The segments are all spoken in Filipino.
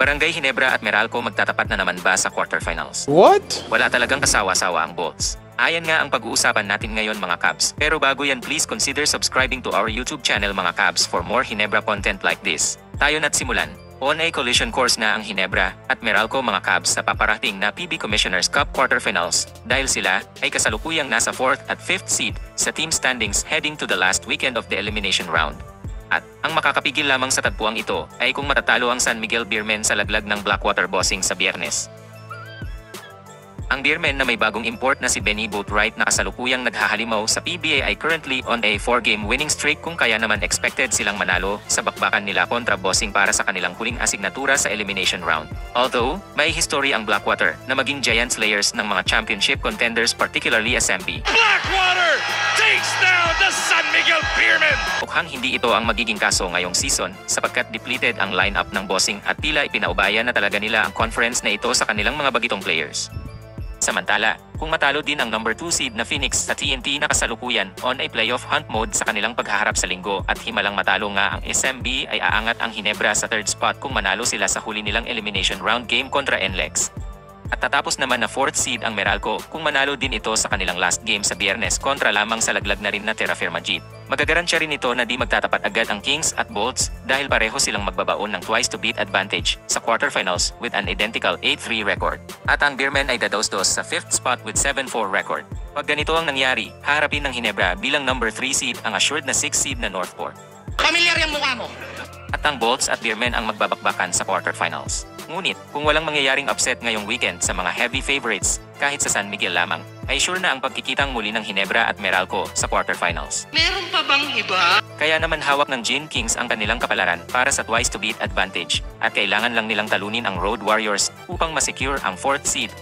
Barangay Ginebra at Meralco magtatapat na naman ba sa quarterfinals? What? Wala talagang kasawa-sawa ang Bolts. Ayan nga ang pag-uusapan natin ngayon mga Cavs. Pero bago yan, please consider subscribing to our YouTube channel mga Cavs for more Ginebra content like this. Tayo na't simulan. On a collision course na ang Ginebra at Meralco mga Cavs sa paparating na PB Commissioner's Cup quarterfinals dahil sila ay kasalukuyang nasa 4th at 5th seed sa team standings heading to the last weekend of the elimination round. At ang makakapigil lamang sa tagpuang ito ay kung matatalo ang San Miguel Beermen sa laglag ng Blackwater Bossing sa Biyernes. Ang Beermen na may bagong import na si Benny Boatwright na kasalukuyang naghahalimaw sa PBA ay currently on a 4-game winning streak kung kaya naman expected silang manalo sa bakbakan nila kontra Bossing para sa kanilang huling asignatura sa elimination round. Although, may history ang Blackwater na maging giant slayers ng mga championship contenders particularly SMP. Blackwater takes down the San Miguel Beermen! Mukhang hindi ito ang magiging kaso ngayong season sapagkat depleted ang lineup ng Bossing at tila ipinaubaya na talaga nila ang conference na ito sa kanilang mga bagitong players. Samantala, kung matalo din ang number 2 seed na Phoenix sa TNT na kasalukuyan on a playoff hunt mode sa kanilang paghaharap sa linggo at himalang matalo nga ang SMB ay aangat ang Ginebra sa 3rd spot kung manalo sila sa huli nilang elimination round game kontra NLEX. At tatapos naman na 4th seed ang Meralco kung manalo din ito sa kanilang last game sa Biyernes kontra lamang sa laglag na rin na Terrafirma Jeep. Magagaransya rin ito na di magtatapat agad ang Kings at Bolts dahil pareho silang magbabaon ng twice to beat advantage sa quarterfinals with an identical 8-3 record. At ang Beermen ay dadaos-dos sa 5th spot with 7-4 record. Pag ganito ang nangyari, haharapin ng Ginebra bilang number 3 seed ang assured na 6 seed na Northport. Pamilyar yung mukha mo! At ang Bolts at Beermen ang magbabakbakan sa quarterfinals. Ngunit, kung walang mangyayaring upset ngayong weekend sa mga heavy favorites, kahit sa San Miguel lamang, ay sure na ang pagkikitang muli ng Ginebra at Meralco sa quarterfinals. Meron pa bang iba? Kaya naman hawak ng Gin Kings ang kanilang kapalaran para sa twice to beat advantage at kailangan lang nilang talunin ang Road Warriors upang masecure ang 4th seed.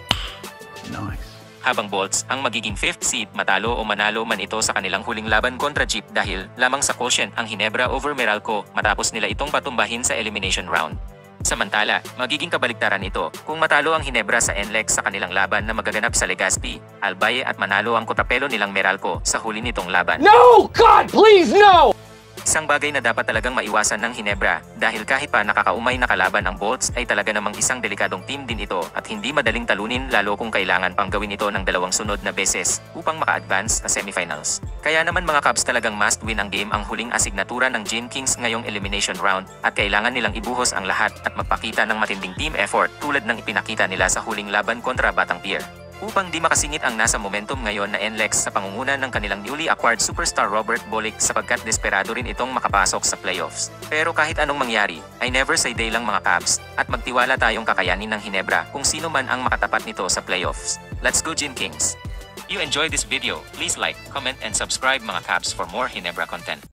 Nice. Habang Bolts ang magiging 5th seed matalo o manalo man ito sa kanilang huling laban kontra Jeep dahil lamang sa quotient ang Ginebra over Meralco matapos nila itong patumbahin sa elimination round. Samantala, magiging kabaliktaran ito kung matalo ang Ginebra sa NLEX sa kanilang laban na magaganap sa Legazpi, Albay at manalo ang kontrapelo nilang Meralco sa huli nitong laban. No! God, please, no! Isang bagay na dapat talagang maiwasan ng Ginebra dahil kahit pa nakakaumay na kalaban ang Bolts ay talaga namang isang delikadong team din ito at hindi madaling talunin lalo kung kailangan pang gawin ito ng 2 sunod na beses upang maka-advance sa semifinals. Kaya naman mga Cavs talagang must win ang game ang huling asignatura ng Gin Kings ngayong elimination round at kailangan nilang ibuhos ang lahat at magpakita ng matinding team effort tulad ng ipinakita nila sa huling laban kontra Batang Pier. Upang di makasingit ang nasa momentum ngayon na NLEX sa pangunguna ng kanilang newly acquired superstar Robert Bolick sapagkat desperado rin itong makapasok sa playoffs. Pero kahit anong mangyari, ay never say die lang mga Cavs at magtiwala tayong kakayanin ng Ginebra kung sino man ang makatapat nito sa playoffs. Let's go Gin Kings! If you enjoyed this video, please like, comment and subscribe mga Cavs for more Ginebra content.